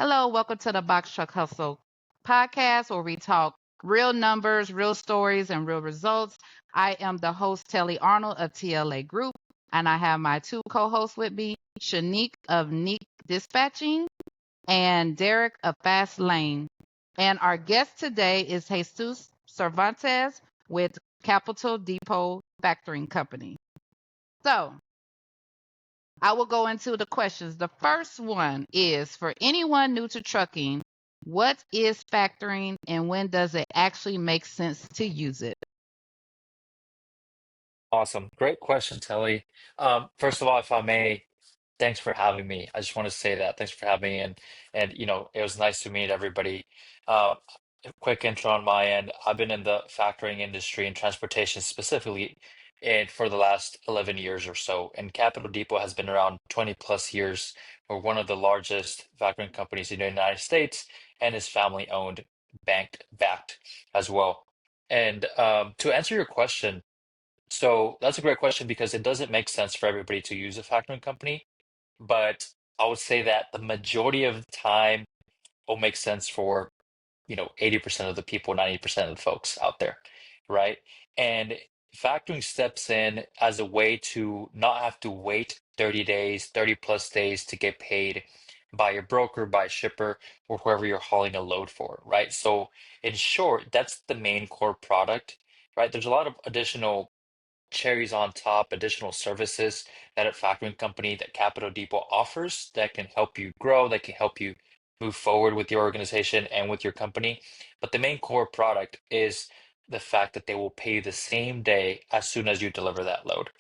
Hello, welcome to the Box Truck Hustle podcast where we talk real numbers, real stories, and real results. I am the host, Telly Arnold of TLA Group, and I have my two co hosts with me, Shanique of Neek Dispatching and Derek of Fast Lane. And our guest today is Jesus Cervantes with Capital Depot Factoring Company. So, I will go into the questions. The first one is for anyone new to trucking, what is factoring and when does it actually make sense to use it? Awesome. Great question, Telly. First of all, if I may, thanks for having me. I just want to say that. Thanks for having me and it was nice to meet everybody. Uh, a quick intro on my end. I've been in the factoring industry and transportation specifically and for the last 11 years or so. And Capital Depot has been around 20 plus years. We're one of the largest factoring companies in the United States and is family owned, backed as well. And to answer your question, so that's a great question because it doesn't make sense for everybody to use a factoring company, but I would say that the majority of the time will make sense for, 80% of the people, 90% of the folks out there, right? And factoring steps in as a way to not have to wait 30 days, 30 plus days to get paid by your broker, by a shipper, or whoever you're hauling a load for, right? So in short, that's the main core product, right? There's a lot of additional cherries on top, additional services that a factoring company that Capital Depot offers that can help you grow, that can help you move forward with your organization and with your company. But the main core product is the fact that they will pay you the same day as soon as you deliver that load.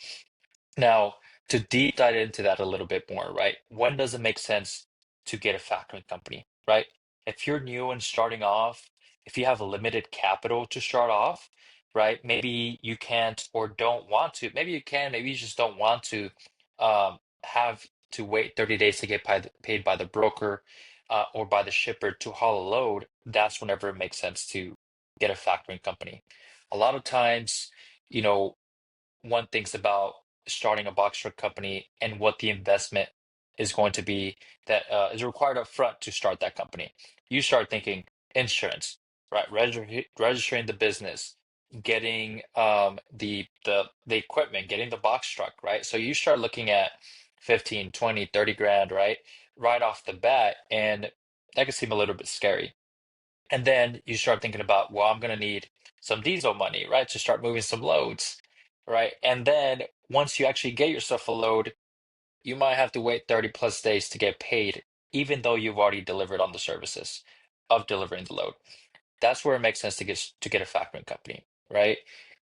Now, to deep dive into that a little bit more, right? When does it make sense to get a factoring company, right? If you're new and starting off, if you have limited capital to start off, right? Maybe you can't or don't want to. Maybe you can, maybe you just don't want to have to wait 30 days to get paid by the broker or by the shipper to haul a load. That's whenever it makes sense to get a factoring company. A lot of times, you know, one thinks about starting a box truck company and what the investment is going to be that is required up front to start that company. You start thinking insurance, right? Registering the business, getting the equipment, getting the box truck, right? So you start looking at 15, 20, 30 grand, right? Right off the bat, and that can seem a little bit scary. And then you start thinking about, well, I'm going to need some diesel money, right, to start moving some loads, right? And then once you actually get yourself a load, you might have to wait 30 plus days to get paid, even though you've already delivered on the services of delivering the load. That's where it makes sense to get a factoring company, right?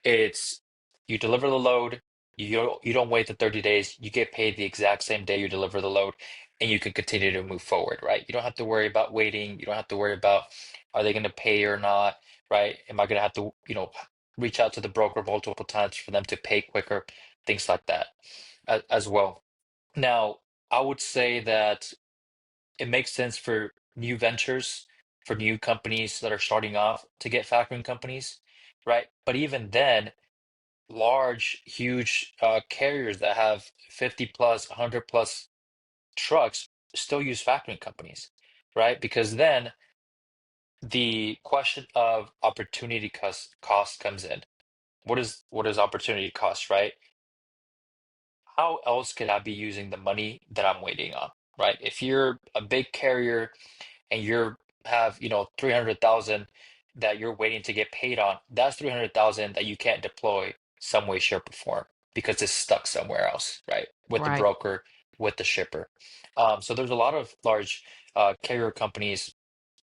It's you deliver the load, you don't wait the 30 days, you get paid the exact same day you deliver the load, and you can continue to move forward, right? You don't have to worry about waiting, you don't have to worry about are they going to pay or not, right? Am I going to have to, reach out to the broker multiple times for them to pay quicker, things like that as well. Now, I would say that it makes sense for new ventures, for new companies that are starting off to get factoring companies, right? But even then, large, huge carriers that have 50 plus, 100 plus trucks still use factoring companies, right? Because then the question of opportunity cost comes in. What is opportunity cost, right? How else could I be using the money that I'm waiting on, right? If you're a big carrier and you're have 300,000 that you're waiting to get paid on, that's 300,000 that you can't deploy some way, shape, or form because it's stuck somewhere else, right? With the Right. broker, with the shipper. So there's a lot of large carrier companies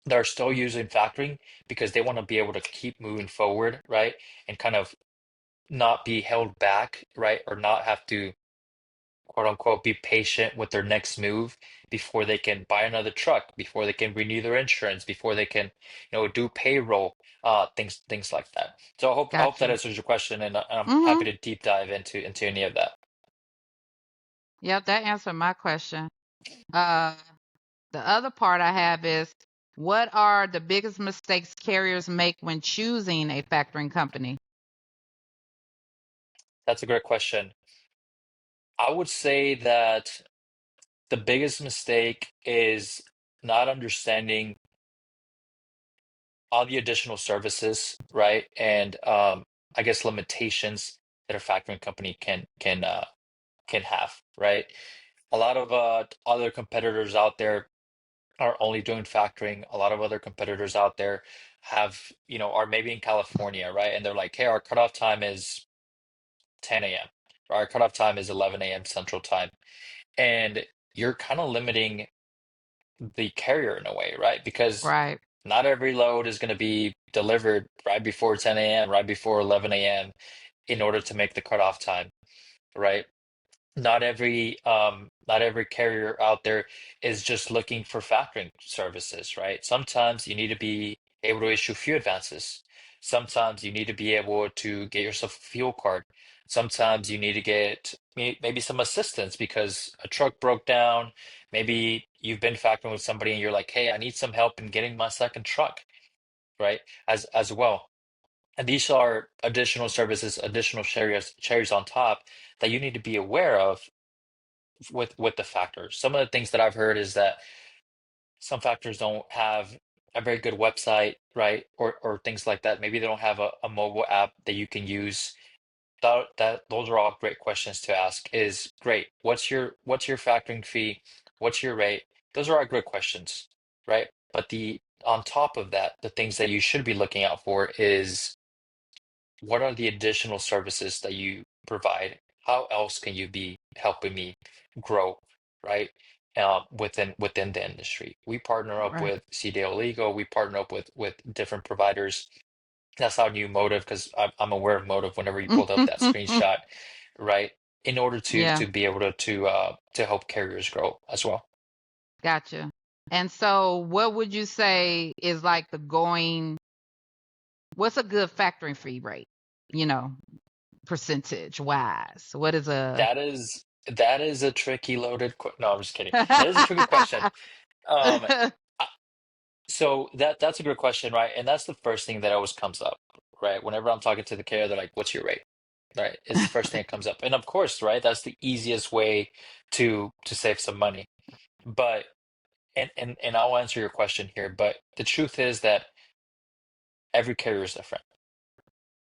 that are still using factoring because they want to be able to keep moving forward, right? And kind of not be held back, right? Or not have to quote unquote be patient with their next move before they can buy another truck, before they can renew their insurance, before they can, do payroll, things like that. So I hope that Gotcha. answers your question, and I'm happy Mm-hmm. to deep dive into any of that. Yep, that answered my question. Uh, the other part I have is what are the biggest mistakes carriers make when choosing a factoring company? That's a great question. I would say that the biggest mistake is not understanding all the additional services, right? And I guess limitations that a factoring company can have, right? A lot of other competitors out there are only doing factoring. A lot of other competitors out there have, are maybe in California, right? And they're like, hey, our cutoff time is 10 a.m. Our cutoff time is 11 a.m. Central Time. And you're kind of limiting the carrier in a way, right? Because Right. not every load is going to be delivered right before 10 a.m., right before 11 a.m. in order to make the cutoff time, right? Not every carrier out there is just looking for factoring services, right? Sometimes you need to be able to issue few advances. Sometimes you need to be able to get yourself a fuel card. Sometimes you need to get maybe some assistance because a truck broke down. Maybe you've been factoring with somebody and you're like, hey, I need some help in getting my second truck, right? As well. And these are additional services, additional cherries on top that you need to be aware of with the factors. Some of the things that I've heard is that some factors don't have a very good website, right? Or things like that. Maybe they don't have a mobile app that you can use. That those are all great questions to ask. Is great. What's your factoring fee? What's your rate? Those are all great questions, right? But the on top of that, the things that you should be looking out for is what are the additional services that you provide? How else can you be helping me grow, right? Within the industry. We partner up Right. with CDO Legal. We partner up with different providers. That's how new Motive, because I'm aware of Motive whenever you pulled up that screenshot, right? In order to Yeah. to be able to help carriers grow as well. Gotcha. And so, what would you say is like what's a good factoring fee rate? You know, percentage wise. What is a That is a tricky no, I'm just kidding. That is a tricky question. Um, So that's a good question, right? And that's the first thing that always comes up, right? Whenever I'm talking to the carrier, they're like, "What's your rate?" Right? It's the first thing that comes up. And of course, right, that's the easiest way to save some money. But and I'll answer your question here, but the truth is that every carrier is different.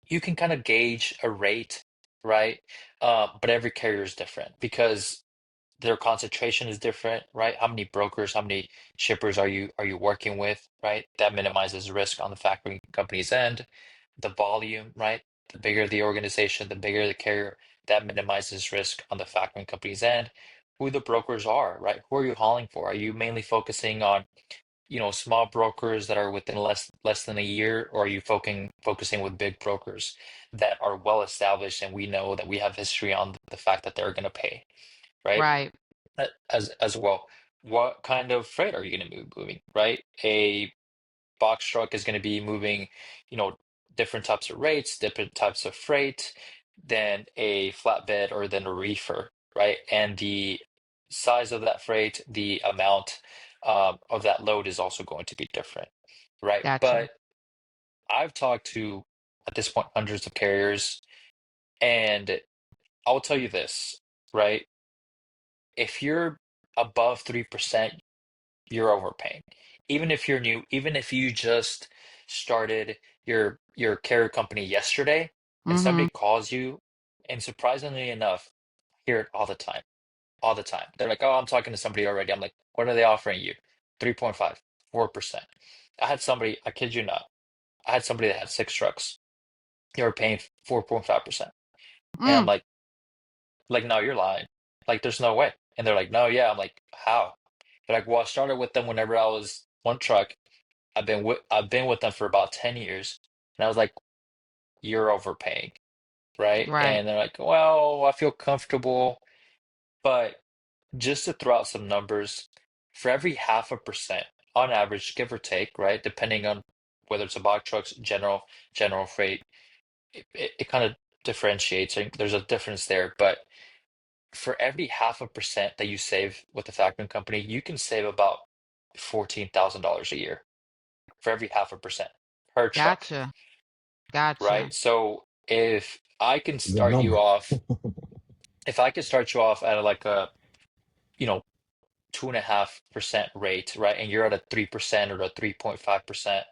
You can kind of gauge a rate, right? But every carrier is different because their concentration is different, right? How many brokers, how many shippers are you working with, right? That minimizes risk on the factoring company's end. The volume, right? The bigger the organization, the bigger the carrier, that minimizes risk on the factoring company's end. Who the brokers are, right? Who are you hauling for? Are you mainly focusing on, small brokers that are within less than a year, or are you focusing with big brokers that are well established and we know that we have history on the fact that they're going to pay, right? right? As well. What kind of freight are you going to be moving, right? A box truck is going to be moving, you know, different types of rates, different types of freight than a flatbed or than a reefer, right? And the size of that freight, the amount of that load is also going to be different, right? Gotcha. But I've talked to, at this point, hundreds of carriers, and I'll tell you this, right? If you're above 3%, you're overpaying. Even if you're new, even if you just started your carrier company yesterday and Mm-hmm. somebody calls you, and surprisingly enough, I hear it all the time. All the time. They're like, "Oh, I'm talking to somebody already." I'm like, "What are they offering you?" 3.5, 4%. I had somebody, I kid you not, I had somebody that had six trucks. They were paying 4.5%. And I'm Mm. like, no, you're lying. Like, there's no way. And they're like, no, yeah. I'm like, how? They're like, well, I started with them whenever I was one truck. I've been with them for about 10 years. And I was like, you're overpaying, right? Right. And they're like, well, I feel comfortable. But just to throw out some numbers, for every 0.5%, on average, give or take, right? Depending on whether it's a box trucks, general freight, it kind of differentiates. There's a difference there, but for every 0.5% that you save with the factoring company, you can save about $14,000 a year for every 0.5% per truck, Gotcha. Gotcha. right? So Good number. if I can start you off at like a, you know, 2.5% rate, right? And you're at a 3% or a 3.5%,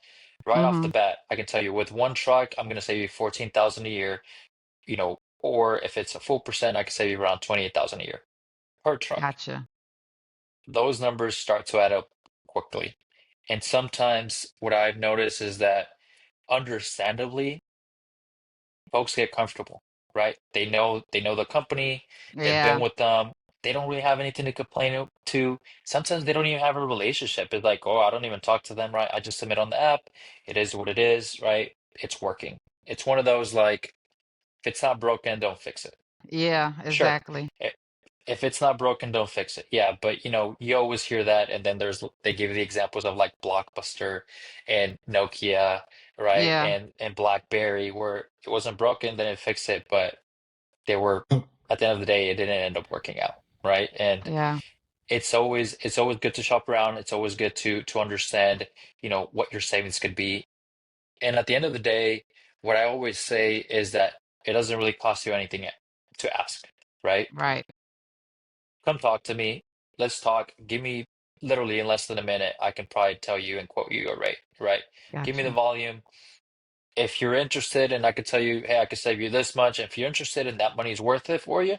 right off the Mm-hmm. bat, I can tell you with one truck, I'm gonna save you 14,000 a year, or if it's a full percent, I can save you around 28,000 a year per truck. Gotcha. Those numbers start to add up quickly. And sometimes what I've noticed is that understandably, folks get comfortable, right? They know the company, they've been Yeah. with them, they don't really have anything to complain to. Sometimes they don't even have a relationship. It's like, oh, I don't even talk to them, right? I just submit on the app. It is what it is, right? It's working. It's one of those like, if it's not broken, don't fix it. Yeah, Sure. exactly. I- If it's not broken, don't fix it. Yeah, but you always hear that, and then they give you the examples of like Blockbuster and Nokia, right? Yeah. And BlackBerry, where it wasn't broken, then it fixed it, but they were at the end of the day, it didn't end up working out, right? And Yeah. it's always good to shop around. It's always good to understand, what your savings could be. And at the end of the day, what I always say is that it doesn't really cost you anything to ask, right? Right. Come talk to me. Let's talk. Give me literally in less than a minute, I can probably tell you and quote you a rate, right? Give me the Gotcha. volume. If you're interested, and I could tell you, hey, I could save you this much. If you're interested and that money's worth it for you,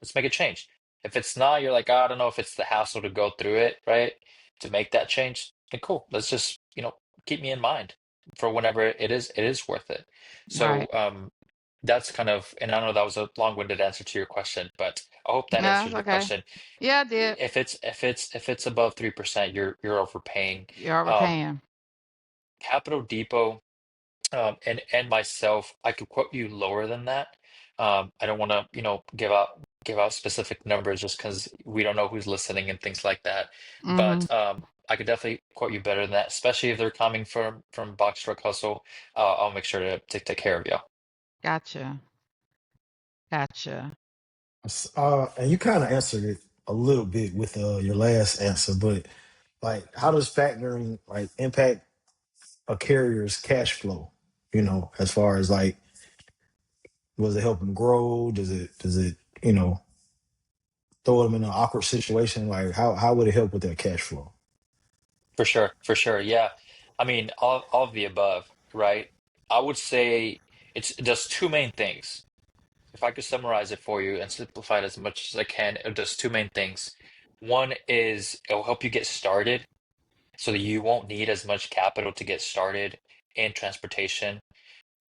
let's make a change. If it's not, you're like, "Oh, I don't know if it's the hassle to go through it, right? To make that change, then cool. Let's just, keep me in mind for whenever it is worth it. Right. So that's kind of, and I know that was a long-winded answer to your question, but I hope that Yeah, answered it's your okay. question. Yeah, I did. If it's above 3%, you're overpaying. You're Um, overpaying. Capital Depot and myself, I could quote you lower than that. I don't want to, give out specific numbers just because we don't know who's listening and things like that. Mm-hmm. But I could definitely quote you better than that, especially if they're coming from Box Truck Hustle. I'll make sure to take care of you. Gotcha. Gotcha. And you kind of answered it a little bit with your last answer, but like, how does factoring like impact a carrier's cash flow? As far as like, does it help them grow? Does it throw them in an awkward situation? Like, how would it help with their cash flow? For sure, for sure. Yeah. I mean, all of the above, right? I would say it's just two main things. If I could summarize it for you and simplify it as much as I can, it does two main things. One is it'll help you get started so that you won't need as much capital to get started in transportation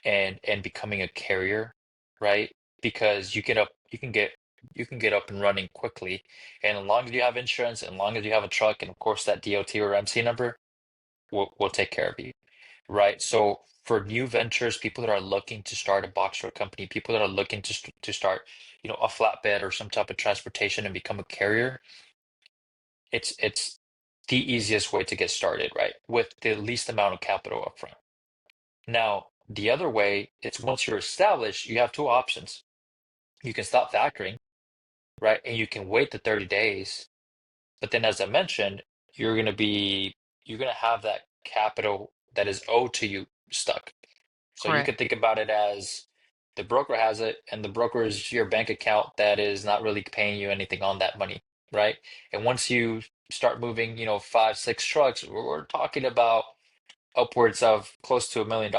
and becoming a carrier, right? Because you can get up and running quickly. And as long as you have insurance, and as long as you have a truck, and of course that DOT or MC number, we'll take care of you, right? So for new ventures, people that are looking to start a box truck company, people that are looking to start, a flatbed or some type of transportation and become a carrier, it's the easiest way to get started, right? With the least amount of capital upfront. Now, the other way, it's once you're established, you have two options. You can stop factoring, right? And you can wait the 30 days. But then, as I mentioned, you're gonna have that capital that is owed to you stuck. So you Correct. could think about it as the broker has it, and the broker is your bank account that is not really paying you anything on that money, right? And once you start moving, five, six trucks, we're talking about upwards of close to $1 million,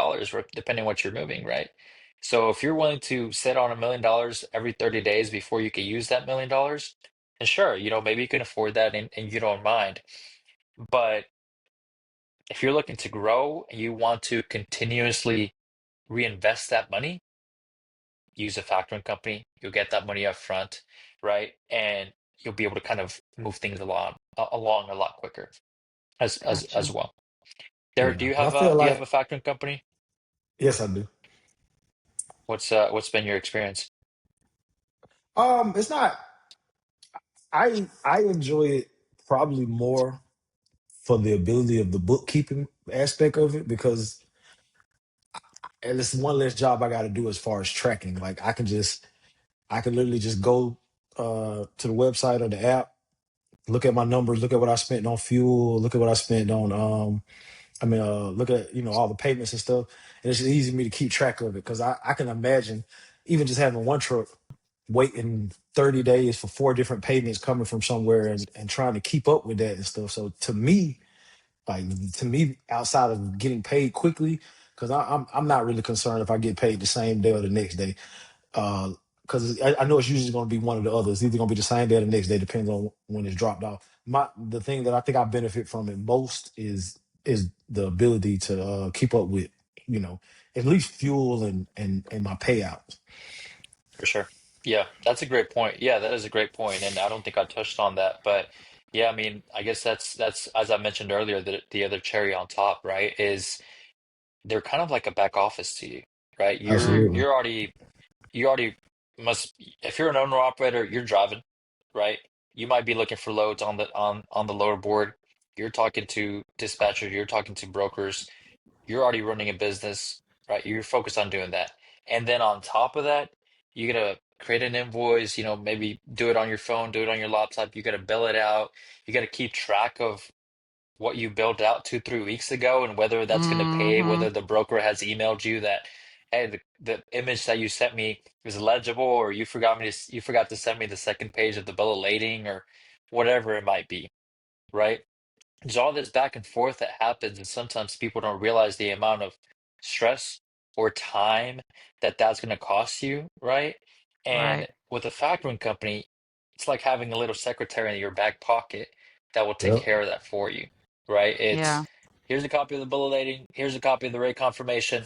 depending on what you're moving, right? So if you're willing to sit on $1 million every 30 days before you can use that $1 million, and sure, maybe you can afford that and you don't mind. But if you're looking to grow and you want to continuously reinvest that money, use a factoring company, you'll get that money up front, right? And you'll be able to kind of move things along a lot quicker as Gotcha. well. Derek, do Yeah, you and I have a feel do you have a like, factoring company? yes, I do. What's been your experience? It's not. I enjoy it probably more for the ability of the bookkeeping aspect of it, because and it's one less job I got to do as far as tracking. Like, I can literally just go to the website or the app, look at my numbers, look at what I spent on fuel, look at what I spent on look at all the payments and stuff, and it's just easy for me to keep track of it, because I can imagine even just having one truck waiting. 30 days for 4 different payments coming from somewhere and trying to keep up with that and stuff. So like to me, outside of getting paid quickly, because I'm not really concerned if I get paid the same day or the next day. Because I know it's usually going to be one or the other. It's either going to be the same day or the next day, depends on when it's dropped off. The thing that I think I benefit from it most is the ability to keep up with, you know, at least fuel and my payouts. For sure. Yeah, that's a great point. Yeah, that is a great point, and I don't think I touched on that, but yeah, I mean, I guess that's as I mentioned earlier, the other cherry on top, right, is they're kind of like a back office to you, right? You're Mm, Absolutely. you're already you already must if you're an owner operator, you're driving, right? You might be looking for loads on the loader board. You're talking to dispatchers, you're talking to brokers, you're already running a business, right? You're focused on doing that. And then on top of that, you gotta create an invoice, maybe do it on your phone, do it on your laptop. You gotta bill it out. You gotta keep track of what you billed out 2, 3 weeks ago and whether that's gonna pay, mm-hmm. whether the broker has emailed you that, hey, the image that you sent me is legible, or you forgot to send me the second page of the bill of lading or whatever it might be, right? There's all this back and forth that happens, and sometimes people don't realize the amount of stress or time that that's going to cost you, right? And Right. with a factoring company, it's like having a little secretary in your back pocket that will take Yep. care of that for you, right? Yeah. It's here's a copy of the bill of lading, here's a copy of the rate confirmation.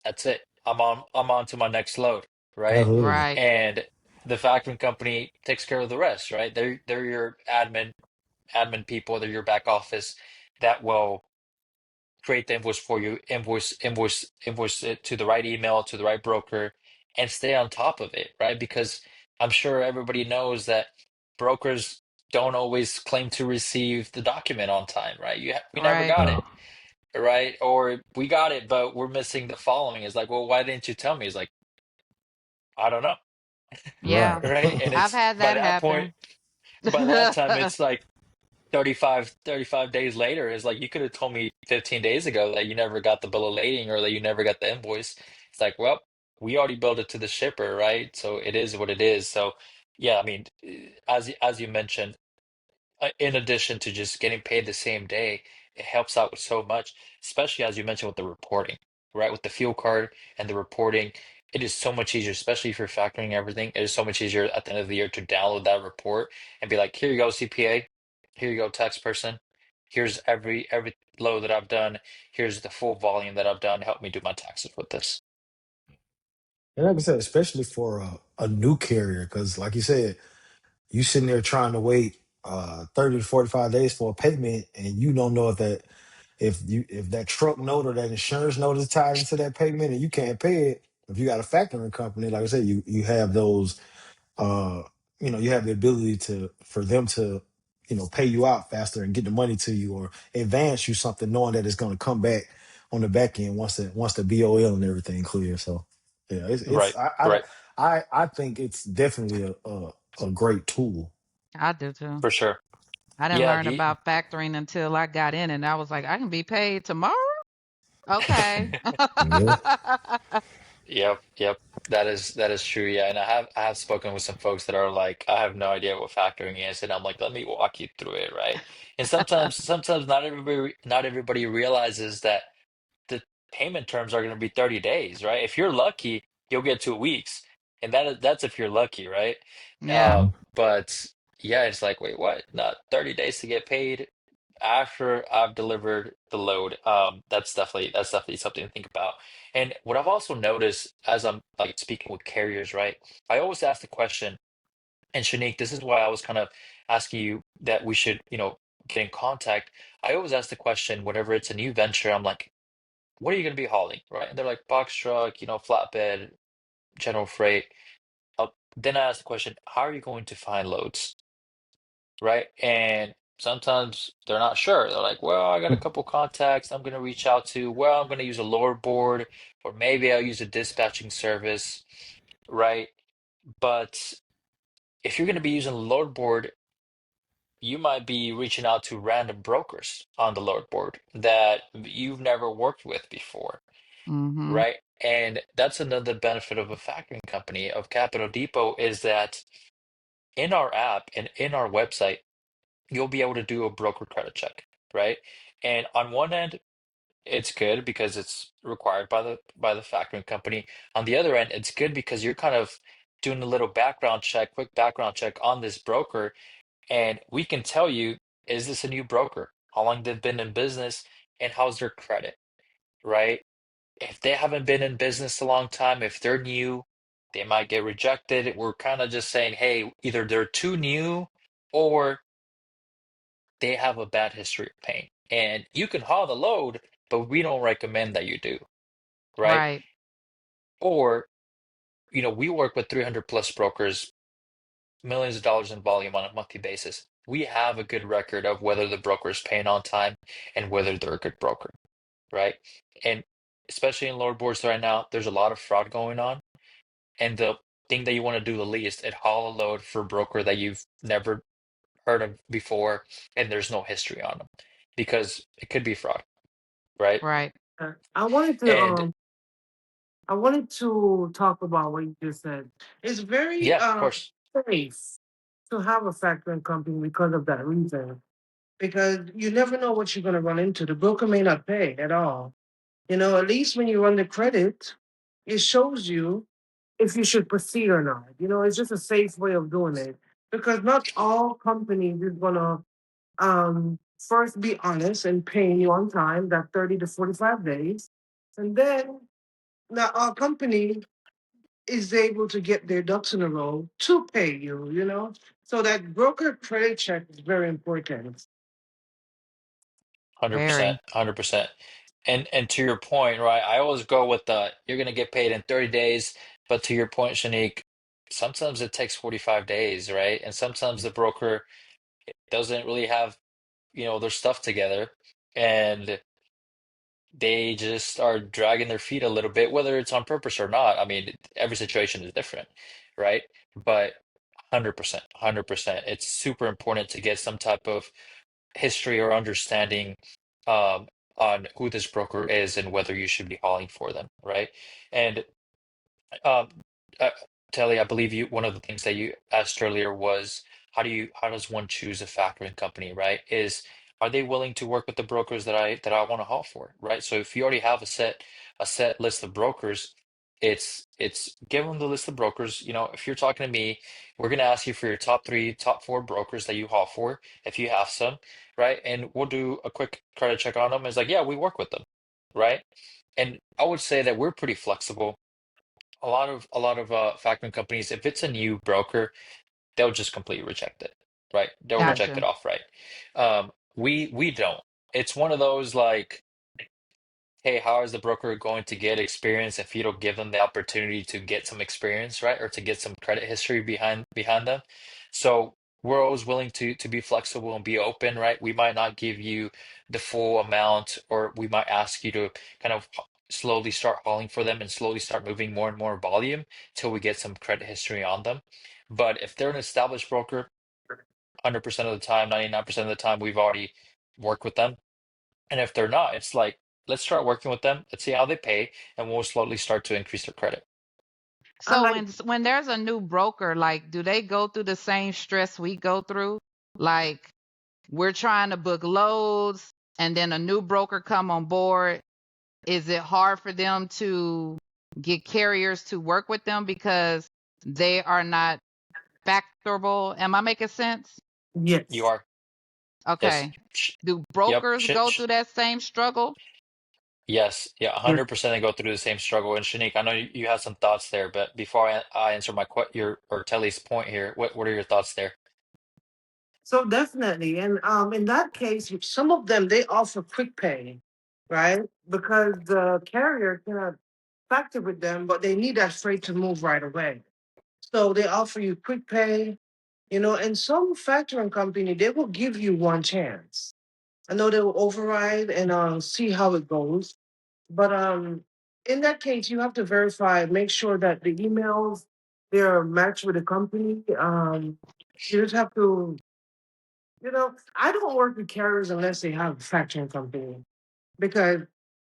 That's it. I'm on to my next load, right? Absolutely. Right. And the factoring company takes care of the rest, right? They're your admin people, they're your back office that will create the invoice for you, invoice it to the right email, to the right broker, and stay on top of it, right? Because I'm sure everybody knows that brokers don't always claim to receive the document on time, right? We never Right. got it, No. right? Or we got it, but we're missing the following. It's like, well, why didn't you tell me? It's like, I don't know, Yeah. Right. right? And I've it's had that happen. by that time, it's like 35 days later is like you could have told me 15 days ago that you never got the bill of lading or that you never got the invoice. It's like, well, we already billed it to the shipper, right? So it is what it is. So yeah, I mean, as you mentioned, in addition to just getting paid the same day, it helps out with so much, especially as you mentioned with the reporting, right? With the fuel card and the reporting, it is so much easier, especially if you're factoring everything. It is so much easier at the end of the year to download that report and be like, here you go, CPA, here you go, tax person. Here's every load that I've done. Here's the full volume that I've done. Help me do my taxes with this. And like I said, especially for a new carrier, because like you said, you sitting there trying to wait 30 to 45 days for a payment, and you don't know if that truck note or that insurance note is tied into that payment and you can't pay it. If you got a factoring company, like I said, you have those uh you have the ability to for them to pay you out faster and get the money to you or advance you something knowing that it's going to come back on the back end once the BOL and everything clears. So yeah, it's Right, right, I think it's definitely a great tool. I do too. for sure. I didn't Yeah, learn about factoring until I got in and I was like, I can be paid tomorrow? Okay. Yeah. Yep, yep. That is true. Yeah, and I have spoken with some folks that are like, I have no idea what factoring is, and I'm like, let me walk you through it, right? And sometimes not everybody realizes that the payment terms are going to be 30 days, right? If you're lucky, you'll get 2 weeks, and that's if you're lucky, right? Yeah. But yeah, it's like, wait, what? Not 30 days to get paid after I've delivered the load. That's definitely something to think about. And what I've also noticed as I'm like speaking with carriers, right? I always ask the question, and Shanique, this is why I was kind of asking you that we should, get in contact. I always ask the question whenever it's a new venture, I'm like, what are you going to be hauling, right? And they're like box truck, flatbed, general freight. Then I ask the question, how are you going to find loads, right? And sometimes they're not sure. They're like, well, I got a couple contacts I'm going to reach out to. Well, I'm going to use a lower board, or maybe I'll use a dispatching service, right? But if you're going to be using a load board, you might be reaching out to random brokers on the load board that you've never worked with before, Mm-hmm. right? And that's another benefit of a factoring company of Capital Depot is that in our app and in our website, you'll be able to do a broker credit check, right? And on one end, it's good because it's required by the factoring company. On the other end, it's good because you're kind of doing a little background check, quick background check on this broker, and we can tell you, is this a new broker? How long they've been in business, and how's their credit, right? If they haven't been in business a long time, if they're new, they might get rejected. We're kind of just saying, hey, either they're too new or they have a bad history of paying. And you can haul the load, but we don't recommend that you do, right? Right. Or, we work with 300 plus brokers, millions of dollars in volume on a monthly basis. We have a good record of whether the broker is paying on time and whether they're a good broker, right? And especially in lower boards right now, there's a lot of fraud going on. And the thing that you want to do the least is haul a load for a broker that you've never heard of before and there's no history on them because it could be fraud, right? Right. I wanted to And talk about what you just said. It's very yeah, of course, safe to have a factoring company because of that reason. Because you never know what you're going to run into. The broker may not pay at all. At least when you run the credit, it shows you if you should proceed or not. It's just a safe way of doing it because not all companies is gonna first be honest and paying you on time, that 30 to 45 days, and then now our company is able to get their ducks in a row to pay you. So that broker credit check is very important. 100%, Very. 100%. And to your point, right? I always go with the you're gonna get paid in 30 days, but to your point, Shanique, sometimes it takes 45 days, right? And sometimes the broker doesn't really have, their stuff together and they just are dragging their feet a little bit, whether it's on purpose or not. I mean, every situation is different, right? But 100%, 100%. It's super important to get some type of history or understanding um, on who this broker is and whether you should be hauling for them, right? And um, uh, Telly, I believe one of the things that you asked earlier was how does one choose a factoring company, right? Are they willing to work with the brokers that I want to haul for, right? So if you already have a set list of brokers, it's give them the list of brokers. If you're talking to me, we're gonna ask you for your top three, top four brokers that you haul for, if you have some, right? And we'll do a quick credit check on them. It's like, yeah, we work with them, right? And I would say that we're pretty flexible. A lot of factoring companies, if it's a new broker, they'll just completely reject it, right? They'll reject it Gotcha. outright. We don't. It's one of those like, hey, how is the broker going to get experience if you don't give them the opportunity to get some experience, right? Or to get some credit history behind them. So we're always willing to be flexible and be open, right? We might not give you the full amount, or we might ask you to kind of slowly start hauling for them and slowly start moving more and more volume till we get some credit history on them. But if they're an established broker, 100% of the time, 99% of the time, we've already worked with them. And if they're not, it's like, let's start working with them. Let's see how they pay, and we'll slowly start to increase their credit. I So like when there's a new broker, like, do they go through the same stress we go through? Like, we're trying to book loads, and then a new broker come on board. Is it hard for them to get carriers to work with them because they are not factorable? Am I making sense? You yes. are, yes. Okay. Do Yep. brokers go through that same struggle? Yes. Yeah. Yes. 100% they go through the same struggle. And Shanique, I know you had some thoughts there, but before I answer your or Telly's point here, what are your thoughts there? So definitely, and in that case, some of them they offer quick pay, right? Because the carrier cannot factor with them, but they need that freight to move right away. So they offer you quick pay, and some factoring company they will give you one chance. I know they will override and see how it goes, but in that case, you have to verify, make sure that the emails they're matched with the company. You just have to I don't work with carriers unless they have a factoring company because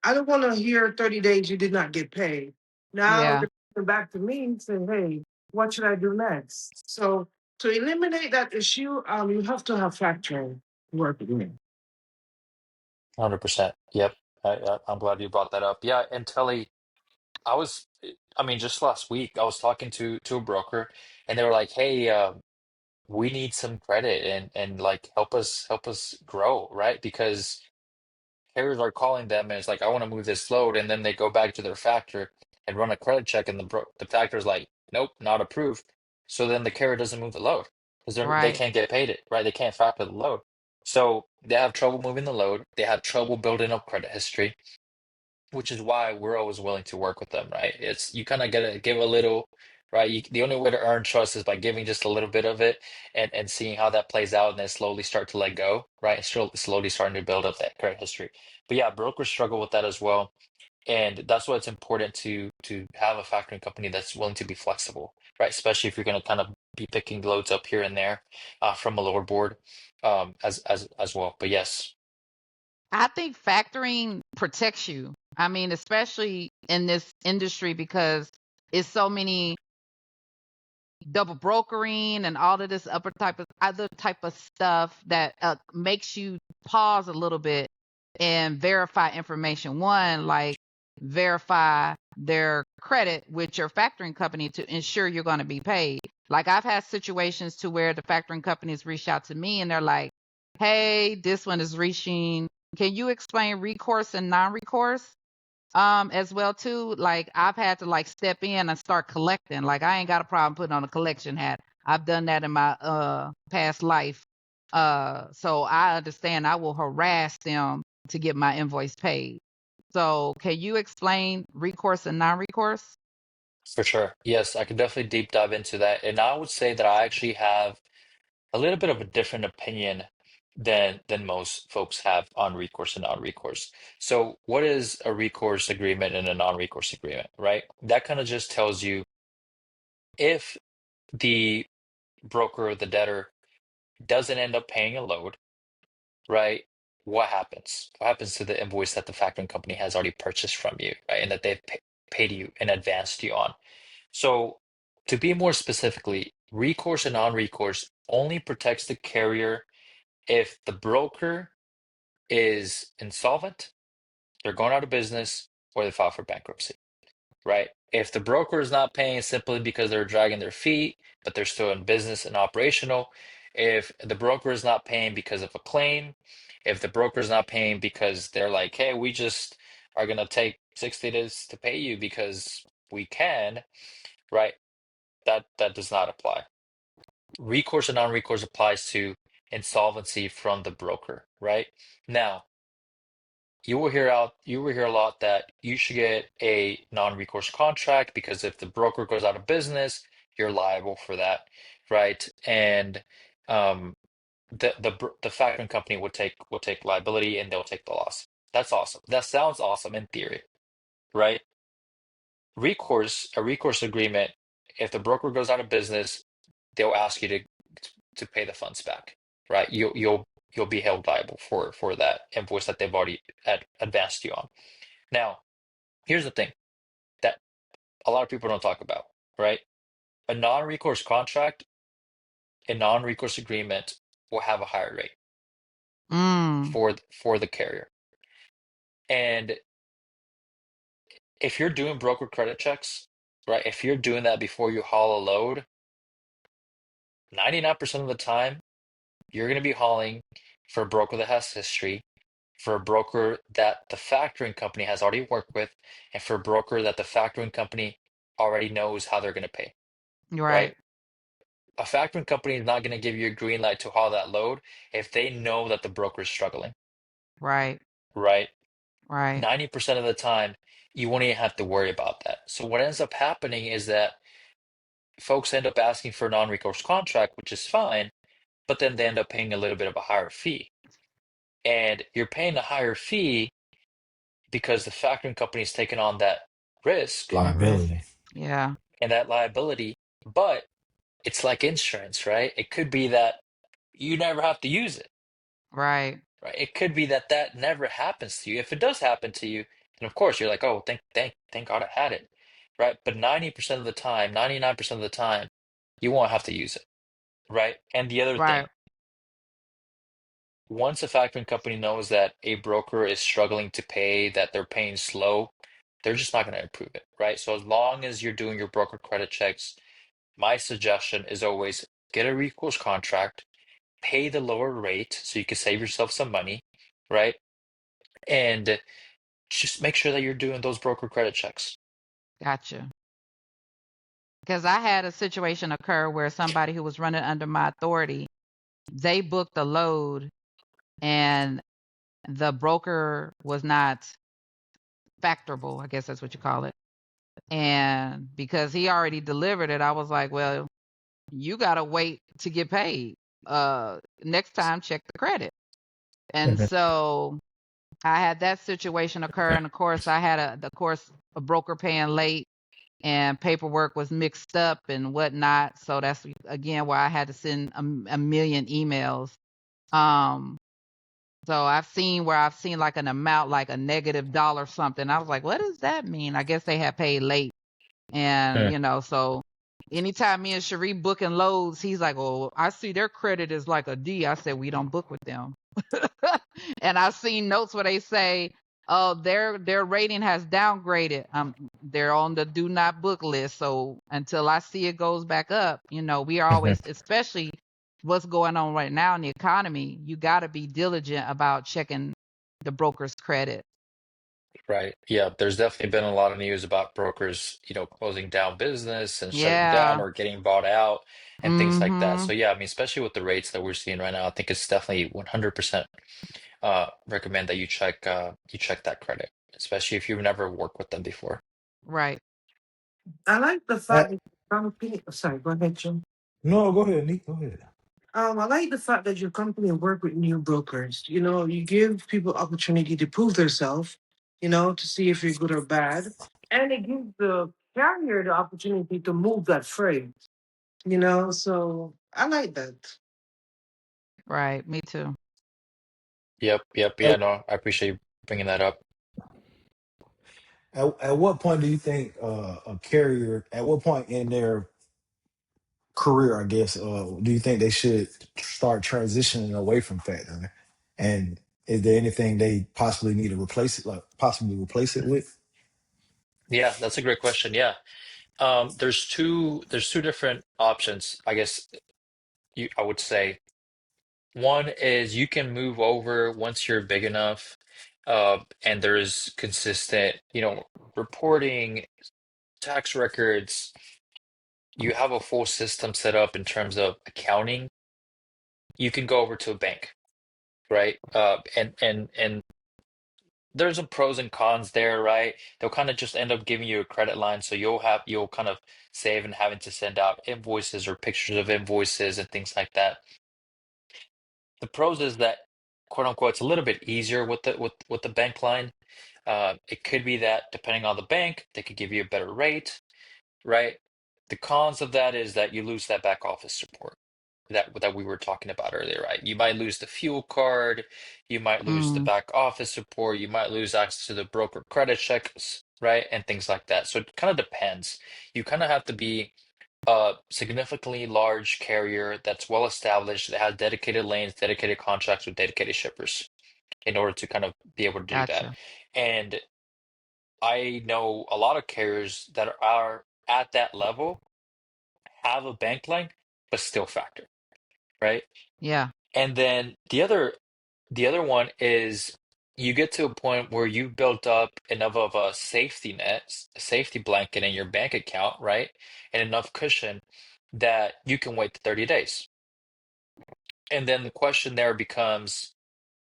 I don't want to hear 30 days you did not get paid. Now Yeah. you're coming back to me and saying, hey, what should I do next? So To eliminate that issue, you have to have factoring working. 100%. Yep. I'm glad you brought that up. Yeah, and Telly, I was, I mean, just last week I was talking to a broker, and they were like, "Hey, we need some credit and like help us grow, right?" Because carriers are calling them and it's like, I want to move this load, and then they go back to their factor and run a credit check, and the factor's like, nope, not approved. So then the carrier doesn't move the load because they Right. can't get paid it, right? They can't factor the load. So they have trouble moving the load. They have trouble building up credit history, which is why we're always willing to work with them, right? It's you kind of gotta give a little, right? The only way to earn trust is by giving just a little bit of it and seeing how that plays out, and then slowly start to let go, right? And slowly starting to build up that credit history. But yeah, brokers struggle with that as well, and that's why it's important to have a factoring company that's willing to be flexible, right? Especially if you're going to kind of be picking loads up here and there from a lower board, as well. But yes, I think factoring protects you. I mean, especially in this industry because it's so many double brokering and all of this other type of stuff that makes you pause a little bit and verify information. One, like verify their credit with your factoring company to ensure you're going to be paid. Like I've had situations to where the factoring companies reach out to me and they're like, "Hey, this one is reaching. Can you explain recourse and non-recourse?" As well too, like I've had to like step in and start collecting. Like I ain't got a problem putting on a collection hat. I've done that in my past life. So I understand I will harass them to get my invoice paid. So can you explain recourse and non-recourse? for sure. Yes, I could definitely deep dive into that. And I would say that I actually have a little bit of a different opinion than most folks have on recourse and non-recourse. So what is a recourse agreement and a non-recourse agreement, right? That kind of just tells you if the broker or the debtor doesn't end up paying a load, right? What happens? What happens to the invoice that the factoring company has already purchased from you, right? And that they've paid you and advanced you on. So, to be more specifically, recourse and non-recourse only protects the carrier if the broker is insolvent, they're going out of business, or they file for bankruptcy, right? If the broker is not paying simply because they're dragging their feet, but they're still in business and operational, if the broker is not paying because of a claim, if the broker is not paying because they're like, hey, we just are going to take 60 days to pay you because we can, right? That does not apply. Recourse and non-recourse applies to insolvency from the broker, right? Now, you will hear a lot that you should get a non-recourse contract because if the broker goes out of business, you're liable for that, right? And um, the factoring company will take liability and they'll take the loss. That's awesome. That sounds awesome in theory, right? A recourse agreement, if the broker goes out of business, they'll ask you to pay the funds back, right? You'll be held liable for that invoice that they've already advanced you on. Now, here's the thing that a lot of people don't talk about, right? A non-recourse contract, a non-recourse agreement will have a higher rate Mm, for the carrier. And if you're doing broker credit checks, right? If you're doing that before you haul a load, 99% of the time, you're going to be hauling for a broker that has history, for a broker that the factoring company has already worked with, and for a broker that the factoring company already knows how they're going to pay, right? right, A factoring company is not going to give you a green light to haul that load if they know that the broker is struggling, right, right? right. 90% of the time, you won't even have to worry about that. So what ends up happening is that folks end up asking for a non-recourse contract, which is fine, but then they end up paying a little bit of a higher fee. And you're paying a higher fee because the factoring company is taking on that risk That risk. Liability. Yeah, and that liability, but it's like insurance, right? It could be that you never have to use it, right, right? It could be that that never happens to you. If it does happen to you, then of course you're like, oh, thank God I had it, right? But 90% of the time, 99% of the time, you won't have to use it. right? And the other Right. thing, once a factoring company knows that a broker is struggling to pay, that they're paying slow, they're just not going to approve it, right? So as long as you're doing your broker credit checks, my suggestion is always get a recourse contract, pay the lower rate so you can save yourself some money, right? And just make sure that you're doing those broker credit checks. Gotcha. Because I had a situation occur where somebody who was running under my authority, they booked a load and the broker was not factorable, I guess that's what you call it. And because he already delivered it, I was like, well, you got to wait to get paid. Next time, check the credit. And Mhm. so I had that situation occur. And of course, I had a broker paying late and paperwork was mixed up and whatnot. So that's again why I had to send a million emails. Um, so I've seen like an amount like a negative dollar something. I was like, what does that mean? I guess they had paid late. And, Mm. you know, so anytime me and Cherie booking loads, he's like, oh, I see their credit is like a D. I said, we don't book with them. And I've seen notes where they say, oh, their rating has downgraded. They're on the do not book list. So until I see it goes back up, you know, we are Mhm. always, especially what's going on right now in the economy, you got to be diligent about checking the broker's credit. Right. Yeah, there's definitely been a lot of news about brokers, closing down business and shutting down Yeah. or getting bought out and things like that. Mm-hmm. So yeah, I mean, especially with the rates that we're seeing right now, I think it's definitely 100% recommend that you check that credit, especially if you've never worked with them before. Right. I like the Uh, fact that your company. Sorry, go ahead, Joe. no, go ahead, Nick. Go ahead. I like the fact that your company work with new brokers. You know, you give people opportunity to prove themselves, you know, to see if you're good or bad. And it gives the carrier the opportunity to move that freight, you know, so I like that. Right. Me too. Yep, yep, yeah, At, no, I appreciate you bringing that up. at what point do you think a carrier, at what point in their career, I guess, do you think they should start transitioning away from factoring? And is there anything they possibly need to replace it, like possibly replace it with? Yeah, that's a great question. Yeah. There's two different options, I guess I would say. One is you can move over once you're big enough, and there's consistent, reporting, tax records. You have a full system set up in terms of accounting. You can go over to a bank, right? And there's some pros and cons there, right? They'll kind of just end up giving you a credit line, so you'll kind of save and having to send out invoices or pictures of invoices and things like that. The pros is that, quote unquote, it's a little bit easier with the bank line. It could be that depending on the bank, they could give you a better rate, right? The cons of that is that you lose that back office support that we were talking about earlier, right? You might lose the fuel card, you might lose the Mm, back office support, you might lose access to the broker credit checks, right? And things like that. So it kind of depends. You kind of have to be a significantly large carrier that's well established, that has dedicated lanes, dedicated contracts with dedicated shippers in order to kind of be able to do that. gotcha. And I know a lot of carriers that are at that level have a bank line, but still factor, right? Yeah. And then the other one is you get to a point where you've built up enough of a safety net, a safety blanket in your bank account, right? And enough cushion that you can wait the 30 days. And then the question there becomes,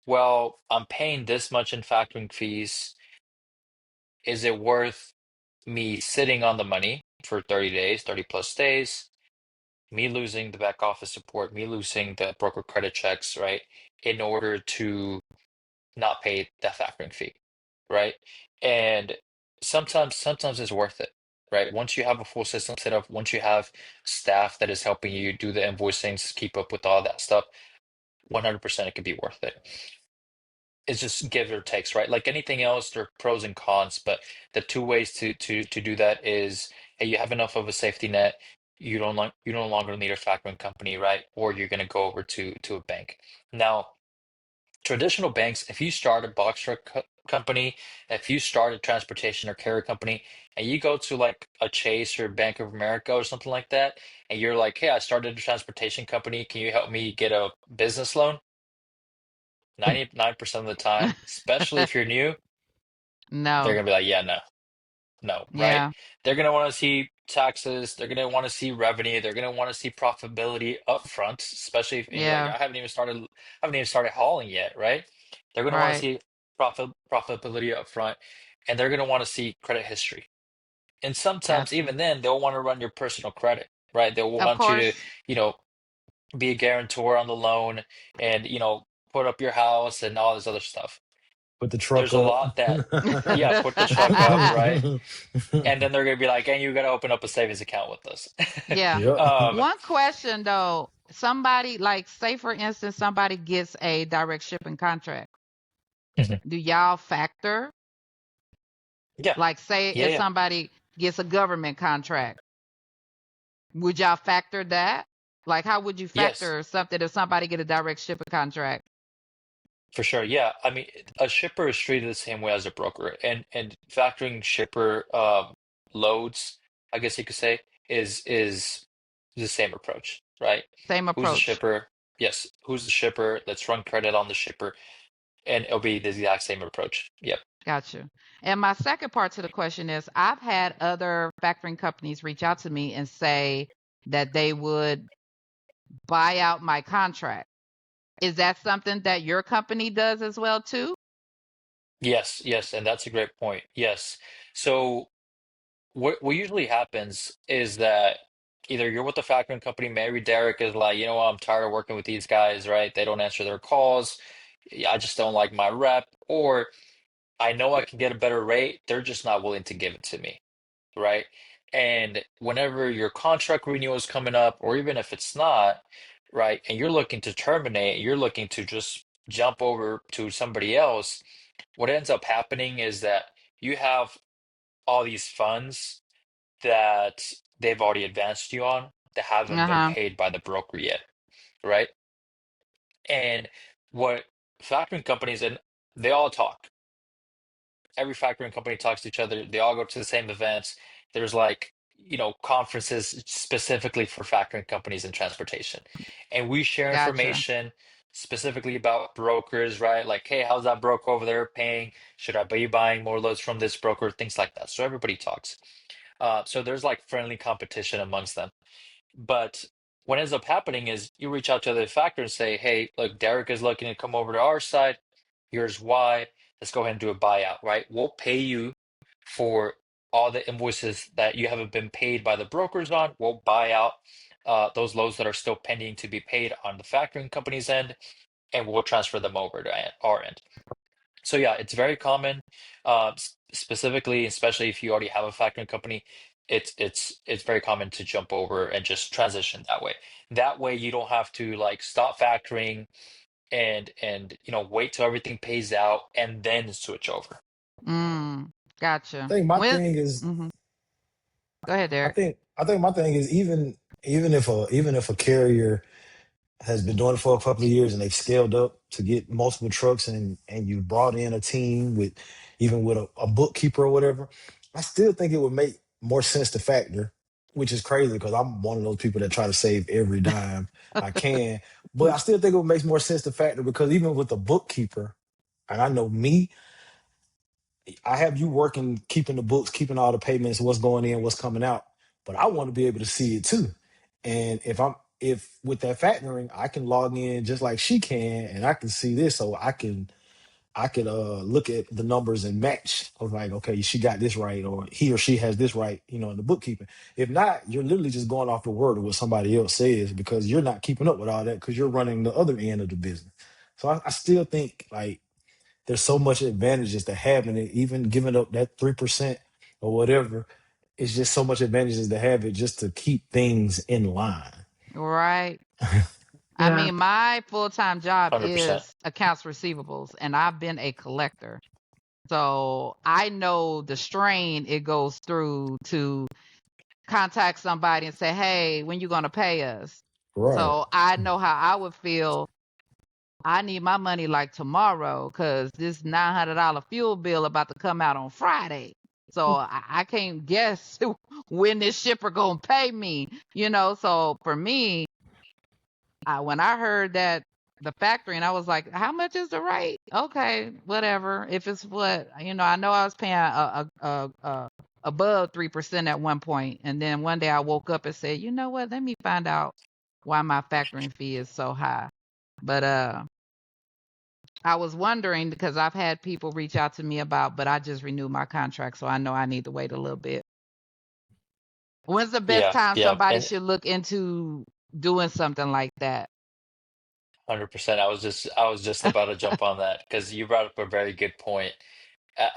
well, I'm paying this much in factoring fees. Is it worth me sitting on the money for 30 days, 30 plus days, me losing the back office support, me losing the broker credit checks, right? In order to not pay that factoring fee, right? And sometimes it's worth it, right? Once you have a full system set up, once you have staff that is helping you do the invoicing, keep up with all that stuff, 100% it could be worth it. It's just give or takes, right? Like anything else, there are pros and cons, but the two ways to do that is, hey, you have enough of a safety net. you no longer need a factoring company, right? Or you're going to go over to a bank. Now, traditional banks, if you start a box truck company, if you start a transportation or carrier company, and you go to like a Chase or Bank of America or something like that, and you're like, hey, I started a transportation company, can you help me get a business loan? 99% of the time, especially if you're new, they're No. gonna be like, yeah, no, right? Yeah. They're going to want to see taxes. They're going to want to see revenue. They're going to want to see profitability up front, especially if you're like, Yeah. I haven't even started hauling yet, right? They're going to want to Right. see profitability up front, and they're going to want to see credit history. And sometimes Gotcha. even then, they'll want to run your personal credit, right? They'll Of want you to, course. you know, be a guarantor on the loan and, put up your house and all this other stuff. Put the truck There's a up. lot that, yeah, put the truck up, right? And then they're gonna be like, "And you gotta open up a savings account with us." Yeah. Yep. One question though, somebody like say for instance somebody gets a direct shipping contract. Mhm. Do y'all factor? Yeah, Like say yeah, if yeah. somebody gets a government contract, would y'all factor that? Like how would you Yes, factor something if somebody get a direct shipping contract? for sure. Yeah, I mean, a shipper is treated the same way as a broker, and factoring shipper loads, I guess you could say, is the same approach, right? Same Who's the approach. shipper? Yes, who's the shipper? Let's run credit on the shipper, and it'll be the exact same approach. Yep. Gotcha. And my second part to the question is I've had other factoring companies reach out to me and say that they would buy out my contract. Is that something that your company does as well too? Yes, yes, and that's a great point. Yes. So what usually happens is that either you're with the factoring company, maybe Derek is like, you know what, I'm tired of working with these guys, right? They don't answer their calls. Yeah, I just don't like my rep, or I know I can get a better rate. They're just not willing to give it to me, right? And whenever your contract renewal is coming up, or even if it's not, right, and you're looking to terminate, you're looking to just jump over to somebody else, what ends up happening is that you have all these funds that they've already advanced you on that haven't been Uh-huh. paid by the broker yet, right? And what factoring companies, and they all talk. Every factoring company talks to each other. They all go to the same events. There's like, conferences specifically for factoring companies and transportation. And we share Gotcha. information specifically about brokers, right? Like, hey, how's that broker over there paying? Should I be buying more loads from this broker? Things like that. So everybody talks. So there's like friendly competition amongst them. But what ends up happening is you reach out to the factor and say, hey, look, Derek is looking to come over to our side. Here's why. Let's go ahead and do a buyout, right? We'll pay you for all the invoices that you haven't been paid by the brokers on. We'll buy out those loads that are still pending to be paid on the factoring company's end, and we'll transfer them over to our end. So yeah, it's very common, specifically, especially if you already have a factoring company, it's very common to jump over and just transition that way. That way you don't have to like stop factoring and wait till everything pays out and then switch over. Mm. I Gotcha. think my When thing is mhm. Go ahead, Derek. I think my thing is even if a carrier has been doing it for a couple of years and they've scaled up to get multiple trucks and you brought in a team with even with a bookkeeper or whatever, I still think it would make more sense to factor, which is crazy because I'm one of those people that try to save every dime I can. But I still think it would make more sense to factor because even with a bookkeeper, and I know me, I have you working, keeping the books, keeping all the payments, what's going in, what's coming out. But I want to be able to see it too. And if with that factoring, I can log in just like she can, and I can see this, so I could look at the numbers and match. I was like, okay, she got this right, or he or she has this right, in the bookkeeping. If not, you're literally just going off the word of what somebody else says because you're not keeping up with all that because you're running the other end of the business. So I still think like there's so much advantages to having it, even giving up that 3% or whatever. It's just so much advantages to have it just to keep things in line. Right. I Yeah. mean, my full-time job 100%. is accounts receivables, and I've been a collector. So I know the strain it goes through to contact somebody and say, hey, when you going to pay us? Right. So I know how I would feel. I need my money like tomorrow because this $900 fuel bill about to come out on Friday. So I can't guess when this shipper gonna pay me, So for me, when I heard that the factory, and I was like, how much is the rate? Okay, whatever. If it's what, I know I was paying above 3% at one point, and then one day I woke up and said, you know what? Let me find out why my factoring fee is so high. But I was wondering because I've had people reach out to me but I just renewed my contract, so I know I need to wait a little bit. When's the best Yeah, time yeah, somebody and should look into doing something like that? 100%. I was just about to jump on that because you brought up a very good point.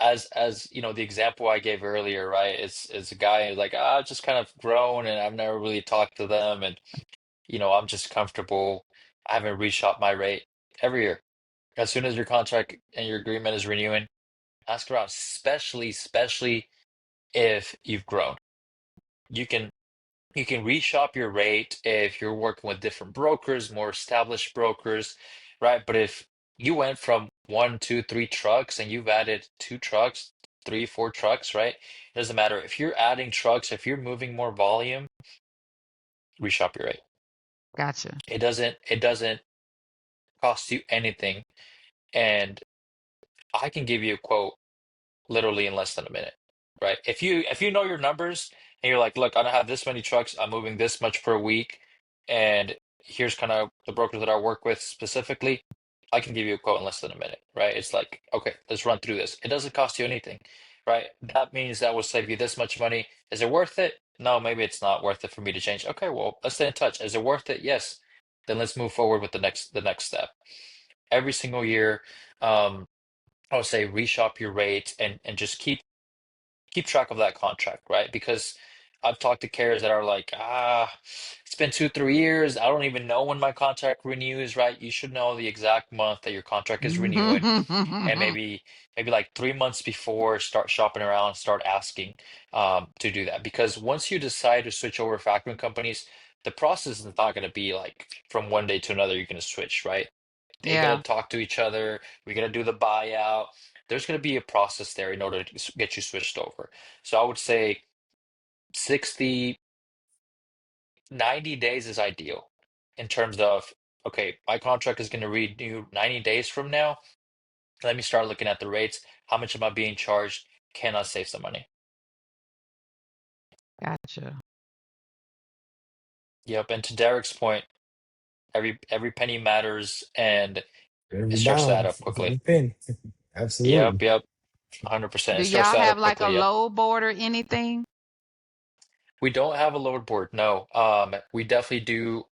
As you know, the example I gave earlier, right? It's a guy who's like, I've just kind of grown and I've never really talked to them, and I'm just comfortable. I haven't reshot my rate every year. As soon as your contract and your agreement is renewing, ask around, especially if you've grown. You can you can reshop your rate if you're working with different brokers, more established brokers, right? But if you went from one, two, three trucks and you've added two trucks, three, four trucks, right? It doesn't matter. If you're adding trucks, if you're moving more volume, reshop your rate. Gotcha. It doesn't cost you anything. And I can give you a quote literally in less than a minute, right? If you know your numbers and you're like, look, I don't have this many trucks, I'm moving this much per week, and here's kind of the brokers that I work with specifically, I can give you a quote in less than a minute, right? It's like, okay, let's run through this. It doesn't cost you anything, right? That means that will save you this much money. Is it worth it? No, maybe it's not worth it for me to change. Okay, well, let's stay in touch. Is it worth it? Yes. Then let's move forward with the next step. Every single year, I would say reshop your rate and just keep track of that contract, right? Because I've talked to carriers that are like, it's been 2, 3 years. I don't even know when my contract renews, right? You should know the exact month that your contract is renewing, and maybe like 3 months before, start shopping around, start asking to do that. Because once you decide to switch over factoring companies, the process is not going to be like from one day to another, you're going to switch, right? They got to Yeah, talk to each other. We got to do the buyout. There's going to be a process there in order to get you switched over. So I would say 60, 90 days is ideal in terms of, okay, my contract is going to renew 90 days from now. Let me start looking at the rates. How much am I being charged? Can I save some money? gotcha. Yep. And to Derek's point, every penny matters and it Every starts to add dime up is quickly. every penny. Yep, Absolutely. yep. 100%. Do It starts y'all to add have up like a quickly. Yep. load board or anything? We don't have a load board, no. We definitely do,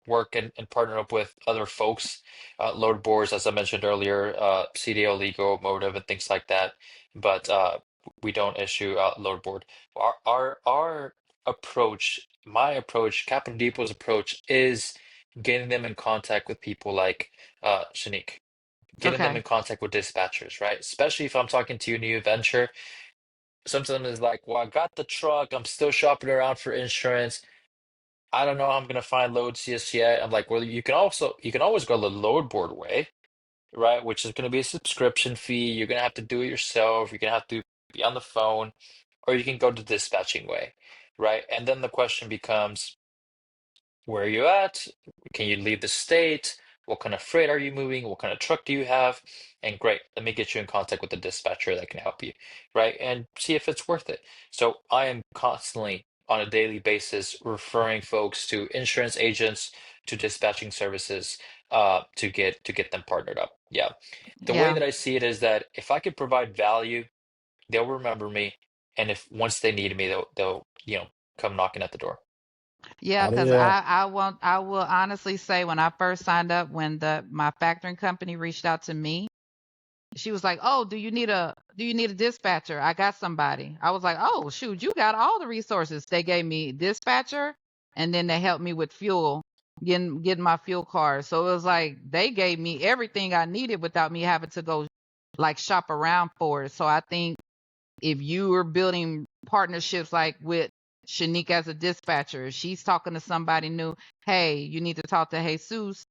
work and partner up with other folks, load boards, as I mentioned earlier, CDO, legal, motive, and things like that. But we don't issue a load board. Our approach, my approach, Capital Depot's approach is getting them in contact with people like Shanique, getting them Okay. in contact with dispatchers, right? Especially if I'm talking to a new venture. Sometimes it's like, well, I got the truck, I'm still shopping around for insurance. I don't know how I'm gonna find loads just yet. I'm like, well, you can always go the load board way, right? Which is gonna be a subscription fee. You're gonna have to do it yourself. You're gonna have to be on the phone, or you can go the dispatching way, right? And then the question becomes, where are you at? Can you leave the state? What kind of freight are you moving? What kind of truck do you have? And great, let me get you in contact with the dispatcher that can help you, right? And see if it's worth it. So I am constantly on a daily basis referring folks to insurance agents, to dispatching services, to get them partnered up. Yeah. The way Yeah. that I see it is that if I could provide value, they'll remember me. And if once they need me, they'll come knocking at the door. Yeah, Out of because that. I will honestly say when I first signed up, when my factoring company reached out to me, she was like, "Oh, do you need a dispatcher? I got somebody." I was like, "Oh, shoot, you got all the resources." They gave me dispatcher, and then they helped me with fuel, getting my fuel card. So it was like they gave me everything I needed without me having to go like shop around for it. So I think if you are building partnerships like with Shanique as a dispatcher. She's talking to somebody new. Hey, you need to talk to Jesus,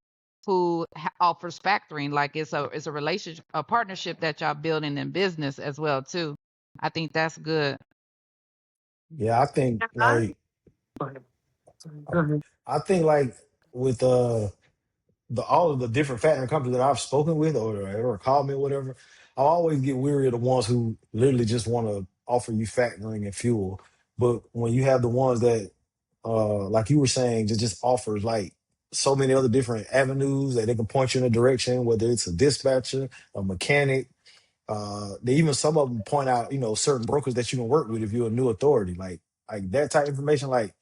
who offers factoring. Like it's a relationship, a partnership that y'all building in business as well too. I think that's good. Yeah, I think Yeah, like go ahead. Go ahead. I think like with the all of the different factoring companies that I've spoken with or called me or whatever, I always get weary of the ones who literally just want to offer you factoring and fuel. But when you have the ones that like you were saying, just offers like so many other different avenues that they can point you in a direction, whether it's a dispatcher, a mechanic, they even some of them point out, certain brokers that you can work with if you're a new authority. Like that type of information, like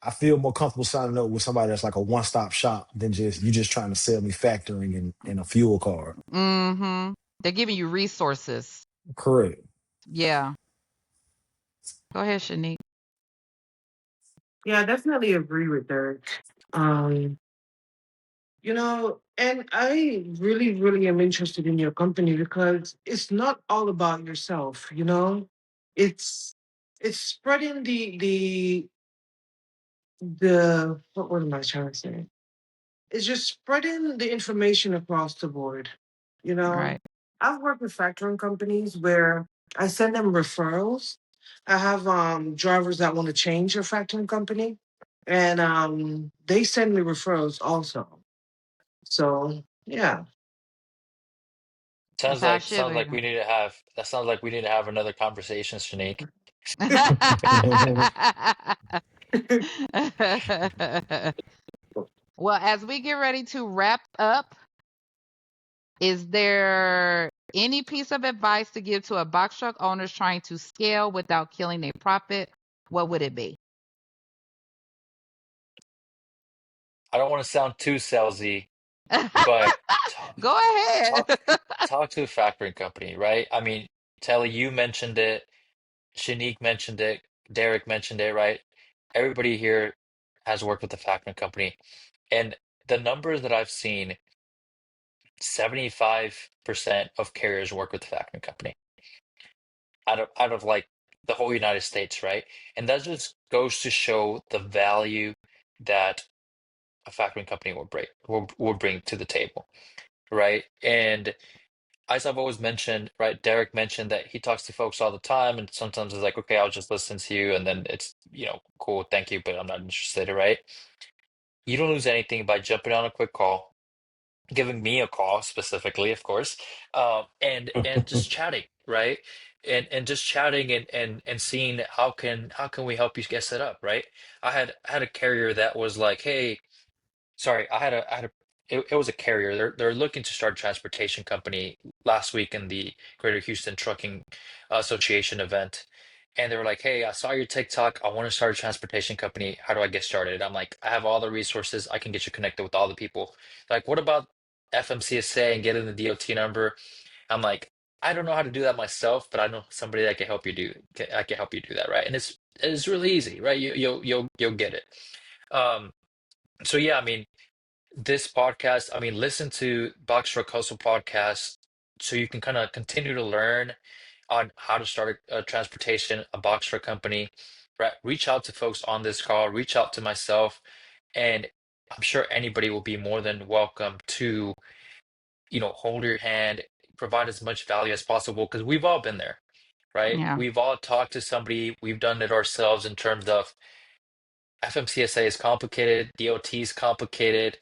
I feel more comfortable signing up with somebody that's like a one-stop shop than just you just trying to sell me factoring and a fuel card. Mm-hmm. They're giving you resources. Correct. Yeah. Go ahead, Shanique. Yeah, I definitely agree with that. Um, and I really, really am interested in your company because it's not all about yourself. It's it's spreading the what word am I trying to say? It's just spreading the information across the board. You know, Right. I've worked with factoring companies where I send them referrals. I have drivers that want to change their factoring company, and they send me referrals also. So yeah. That's Sounds how it like should sounds like be. we need to have that sounds like we need to have another conversation, Shanique. Well, as we get ready to wrap up, is there any piece of advice to give to a box truck owners trying to scale without killing a profit? What would it be? I don't want to sound too salesy, but talk Go ahead. talk talk to a factoring company, right? I mean, Telly, you mentioned it, Shanique mentioned it, Derek mentioned it, right? Everybody here has worked with a factoring company, and the numbers that I've seen, 75% of carriers work with the factoring company out of like the whole United States, right? And that just goes to show the value that a factoring company will bring to the table, right? And as I've always mentioned, right, Derek mentioned that he talks to folks all the time, and sometimes it's like, okay, I'll just listen to you, and then it's, cool, thank you, but I'm not interested, right? You don't lose anything by jumping on a quick call, giving me a call specifically, of course, and just chatting, right? And just chatting and seeing how can we help you get set up, right? I had a carrier that was like, hey, sorry, it was a carrier. They're looking to start a transportation company last week in the Greater Houston Trucking Association event. And they were like, "Hey, I saw your TikTok. I want to start a transportation company. How do I get started?" I'm like, "I have all the resources. I can get you connected with all the people." Like, what about FMCSA and getting the DOT number? I'm like, I don't know how to do that myself, but I know somebody that can help you do. I can help you do that, right? And it's really easy, right? You'll get it. Um, so yeah, I mean, this podcast, I mean, listen to Box Truck Hustle podcast so you can kind of continue to learn on how to start a transportation, a box truck company, right? Reach out to folks on this call, reach out to myself, and I'm sure anybody will be more than welcome to, hold your hand, provide as much value as possible because we've all been there, right? Yeah. We've all talked to somebody, we've done it ourselves in terms of FMCSA is complicated, DOT is complicated.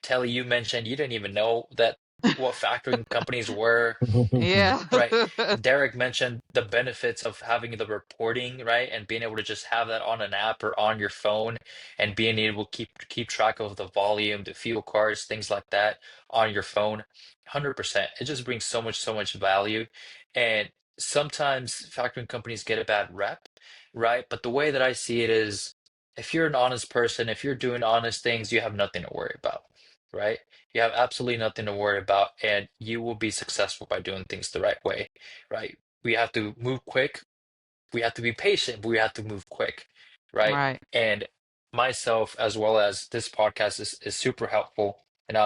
Telly, you mentioned you didn't even know that what factoring companies were, Yeah. right? Derek mentioned the benefits of having the reporting, right? And being able to just have that on an app or on your phone and being able to keep track of the volume, the fuel cards, things like that on your phone. 100%. It just brings so much value. And sometimes factoring companies get a bad rep, right? But the way that I see it is if you're an honest person, if you're doing honest things, you have nothing to worry about, right? You have absolutely nothing to worry about, and you will be successful by doing things the right way, right? We have to move quick. We have to be patient, but we have to move quick, right? Right. And myself, as well as this podcast, is super helpful. And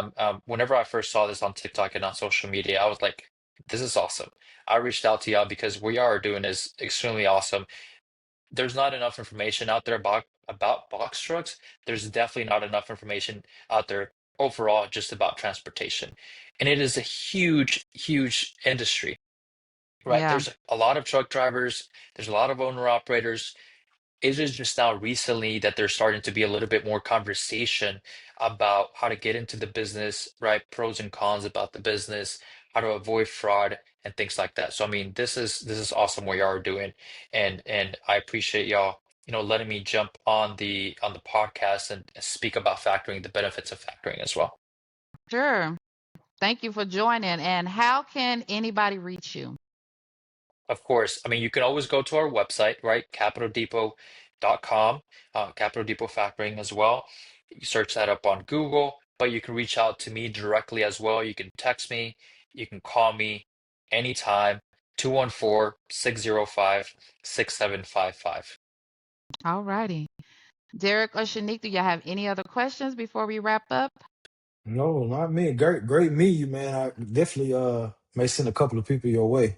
whenever I first saw this on TikTok and on social media, I was like, this is awesome. I reached out to y'all because what y'all are doing is extremely awesome. there's not enough information out there about box trucks. There's definitely not enough information out there overall just about transportation. And it is a huge, huge industry, right? Yeah, There's a lot of truck drivers, there's a lot of owner operators. It is just now recently that there's starting to be a little bit more conversation about how to get into the business, right? Pros and cons about the business, how to avoid fraud and things like that. So I mean, this is awesome what y'all are doing, and I appreciate y'all, letting me jump on the podcast and speak about factoring, the benefits of factoring as well. sure. Thank you for joining. And how can anybody reach you? Of course. I mean, you can always go to our website, right? CapitalDepot.com, Capital Depot Factoring as well. You search that up on Google, but you can reach out to me directly as well. You can text me, you can call me anytime, 214-605-6755. All righty. Derek or Shanique, do you have any other questions before we wrap up? No, not me. Great meet you, man. I definitely may send a couple of people your way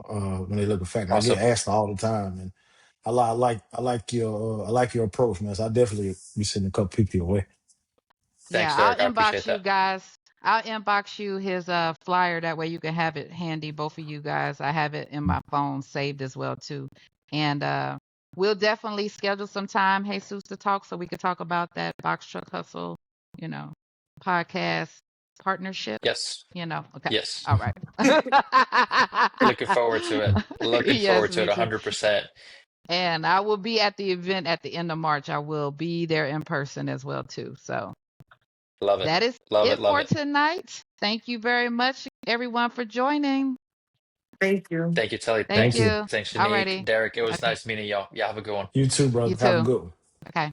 when they look at fact. I get Awesome. asked all the time, and I like your approach, man. So I definitely be sending a couple people your way. Yeah, Thanks, I'll Derek. I appreciate inbox you that. guys. I'll inbox you his flyer. That way you can have it handy, both of you guys. I have it in my phone saved as well too. And we'll definitely schedule some time, Jesus, to talk so we could talk about that box truck hustle, you know, podcast partnership. Yes. Okay. Yes. All right. Looking forward to it. Looking Yes, forward to it me too. 100%. And I will be at the event at the end of March. I will be there in person as well too. So Love it. that is Love it. it Love for it. tonight. Thank you very much, everyone, for joining. Thank you. Thank you, Telly. Thank Thank Thanks. you. you. Thanks, Shanique. Alrighty. Derek, it was Okay. nice meeting y'all. Yeah, have a good one. You too, You brother. Have a too. good one. Okay.